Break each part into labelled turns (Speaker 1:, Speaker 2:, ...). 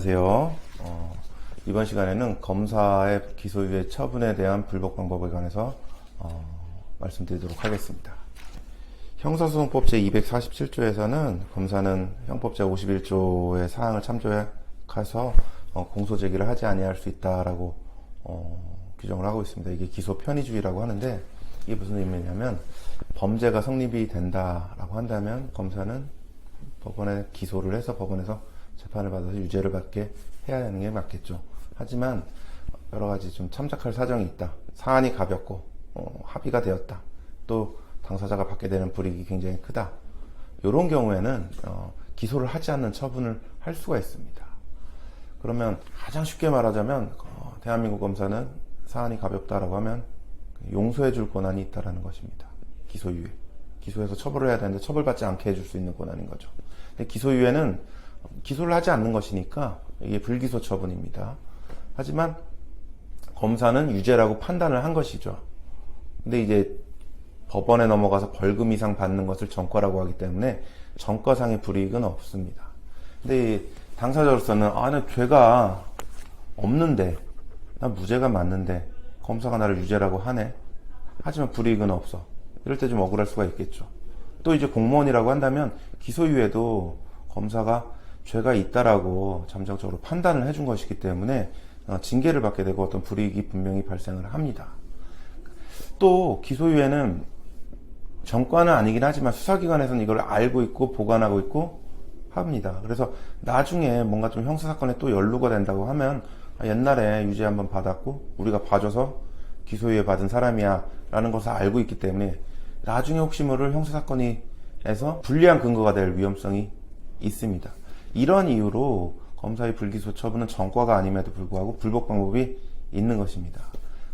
Speaker 1: 안녕하세요. 이번 시간에는 검사의 기소유예 처분에 대한 불복 방법에 관해서 말씀드리도록 하겠습니다. 형사소송법 제247조에서는 검사는 형법 제51조의 사항을 참조해서 공소 제기를 하지 아니할 수 있다라고 규정을 하고 있습니다. 이게 기소 편의주의라고 하는데, 이게 무슨 의미냐면 범죄가 성립이 된다라고 한다면 검사는 법원에 기소를 해서 법원에서 재판을 받아서 유죄를 받게 해야 하는 게 맞겠죠. 하지만 여러 가지 좀 참작할 사정이 있다. 사안이 가볍고 합의가 되었다. 또 당사자가 받게 되는 불이익이 굉장히 크다. 이런 경우에는 기소를 하지 않는 처분을 할 수가 있습니다. 그러면 가장 쉽게 말하자면 대한민국 검사는 사안이 가볍다라고 하면 용서해 줄 권한이 있다라는 것입니다. 기소유예. 기소해서 처벌을 해야 되는데 처벌받지 않게 해줄 수 있는 권한인 거죠. 근데 기소유예는 기소를 하지 않는 것이니까 이게 불기소 처분입니다. 하지만 검사는 유죄라고 판단을 한 것이죠. 근데 이제 법원에 넘어가서 벌금 이상 받는 것을 전과라고 하기 때문에 전과상의 불이익은 없습니다. 근데 당사자로서는 나 죄가 없는데, 나 무죄가 맞는데 검사가 나를 유죄라고 하네. 하지만 불이익은 없어. 이럴 때 좀 억울할 수가 있겠죠. 또 이제 공무원이라고 한다면 기소유예도 검사가 죄가 있다라고 잠정적으로 판단을 해준 것이기 때문에 징계를 받게 되고 어떤 불이익이 분명히 발생을 합니다. 또 기소유예는 전과는 아니긴 하지만 수사기관에서는 이걸 알고 있고 보관하고 있고 합니다. 그래서 나중에 뭔가 좀 형사사건에 또 연루가 된다고 하면 옛날에 유죄 한번 받았고 우리가 봐줘서 기소유예 받은 사람이야 라는 것을 알고 있기 때문에 나중에 혹시 모를 형사사건에서 불리한 근거가 될 위험성이 있습니다. 이런 이유로 검사의 불기소 처분은 전과가 아님에도 불구하고 불복 방법이 있는 것입니다.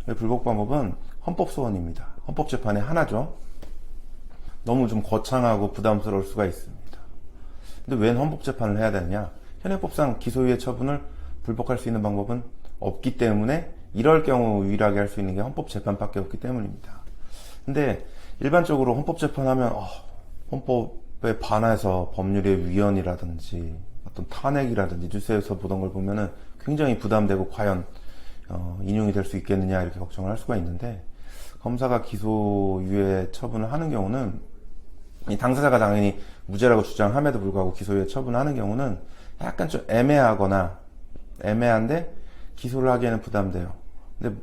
Speaker 1: 불복 방법은 헌법소원입니다. 헌법재판의 하나죠. 너무 좀 거창하고 부담스러울 수가 있습니다. 근데 왜 헌법재판을 해야 되느냐? 현행법상 기소유예 처분을 불복할 수 있는 방법은 없기 때문에 이럴 경우 유일하게 할 수 있는 게 헌법재판밖에 없기 때문입니다. 근데 일반적으로 헌법재판하면 헌법에 반해서 법률의 위헌이라든지 어떤 탄핵이라든지 뉴스에서 보던 걸 보면은 굉장히 부담되고 과연 인용이 될 수 있겠느냐 이렇게 걱정을 할 수가 있는데, 검사가 기소유예 처분을 하는 경우는 이 당사자가 당연히 무죄라고 주장함에도 불구하고 기소유예 처분을 하는 경우는 약간 좀 애매한데 기소를 하기에는 부담돼요. 근데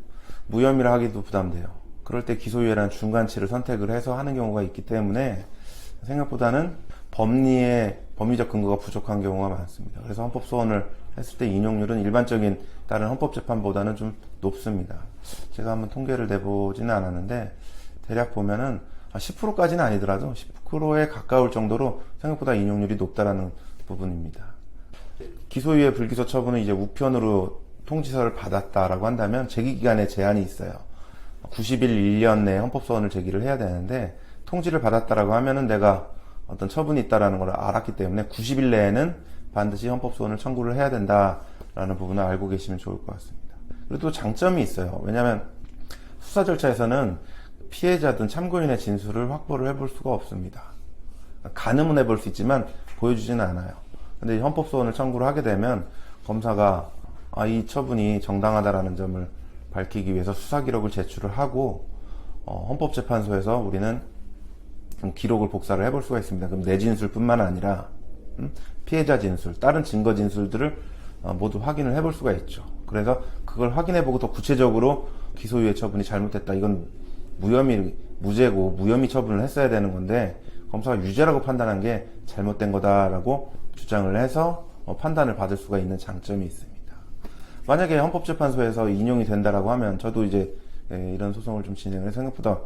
Speaker 1: 무혐의를 하기도 부담돼요. 그럴 때 기소유예라는 중간치를 선택을 해서 하는 경우가 있기 때문에 생각보다는 법리적 근거가 부족한 경우가 많습니다. 그래서 헌법소원을 했을 때 인용률은 일반적인 다른 헌법재판보다는 좀 높습니다. 제가 한번 통계를 내보지는 않았는데 대략 보면은 10%까지는 아니더라도 10%에 가까울 정도로 생각보다 인용률이 높다라는 부분입니다. 기소유예 불기소 처분은 이제 우편으로 통지서를 받았다라고 한다면 제기기간에 제한이 있어요. 90일 1년 내에 헌법소원을 제기를 해야 되는데, 통지를 받았다라고 하면은 내가 어떤 처분이 있다라는 걸 알았기 때문에 90일 내에는 반드시 헌법소원을 청구를 해야 된다라는 부분을 알고 계시면 좋을 것 같습니다. 그리고 또 장점이 있어요. 왜냐하면 수사 절차에서는 피해자든 참고인의 진술을 확보를 해볼 수가 없습니다. 가늠은 해볼 수 있지만 보여주지는 않아요. 근데 헌법소원을 청구를 하게 되면 검사가 이 처분이 정당하다라는 점을 밝히기 위해서 수사기록을 제출을 하고 헌법재판소에서 우리는 기록을 복사를 해볼 수가 있습니다. 그럼 내 진술뿐만 아니라 피해자 진술, 다른 증거 진술들을 모두 확인을 해볼 수가 있죠. 그래서 그걸 확인해보고 더 구체적으로 기소유예 처분이 잘못됐다, 이건 무죄고 무혐의 처분을 했어야 되는 건데 검사가 유죄라고 판단한 게 잘못된 거다라고 주장을 해서 판단을 받을 수가 있는 장점이 있습니다. 만약에 헌법재판소에서 인용이 된다라고 하면, 저도 이제 이런 소송을 좀 진행을 해서 생각보다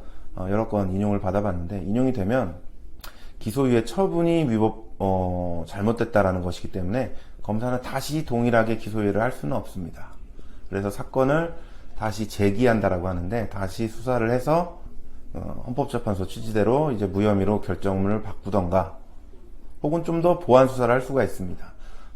Speaker 1: 여러 건 인용을 받아봤는데, 인용이 되면 기소유예 처분이 잘못됐다라는 것이기 때문에 검사는 다시 동일하게 기소유예를 할 수는 없습니다. 그래서 사건을 다시 제기한다라고 하는데, 다시 수사를 해서 헌법재판소 취지대로 이제 무혐의로 결정문을 바꾸던가, 혹은 좀 더 보완 수사를 할 수가 있습니다.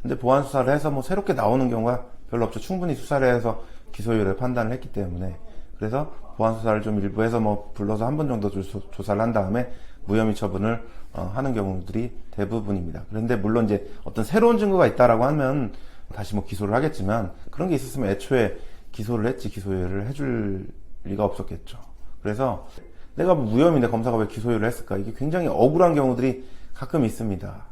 Speaker 1: 근데 보완 수사를 해서 새롭게 나오는 경우가 별로 없죠. 충분히 수사를 해서 기소유예를 판단을 했기 때문에. 그래서 보완 수사를 좀 일부 해서 불러서 한 번 정도 조사를 한 다음에 무혐의 처분을 하는 경우들이 대부분입니다. 그런데 물론 이제 어떤 새로운 증거가 있다라고 하면 다시 뭐 기소를 하겠지만, 그런 게 있었으면 애초에 기소를 했지 기소유예를 해줄 리가 없었겠죠. 그래서 내가 무혐의인데 검사가 왜 기소유예를 했을까? 이게 굉장히 억울한 경우들이 가끔 있습니다.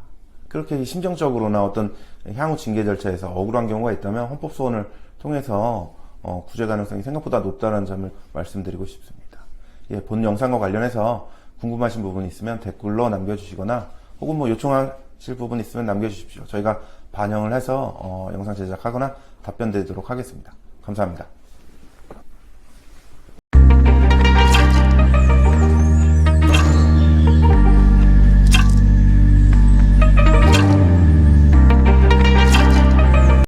Speaker 1: 그렇게 심정적으로나 어떤 향후 징계 절차에서 억울한 경우가 있다면 헌법소원을 통해서 구제 가능성이 생각보다 높다는 점을 말씀드리고 싶습니다. 예, 본 영상과 관련해서 궁금하신 부분이 있으면 댓글로 남겨주시거나 혹은 뭐 요청하실 부분 있으면 남겨주십시오. 저희가 반영을 해서 영상 제작하거나 답변 드리도록 하겠습니다. 감사합니다.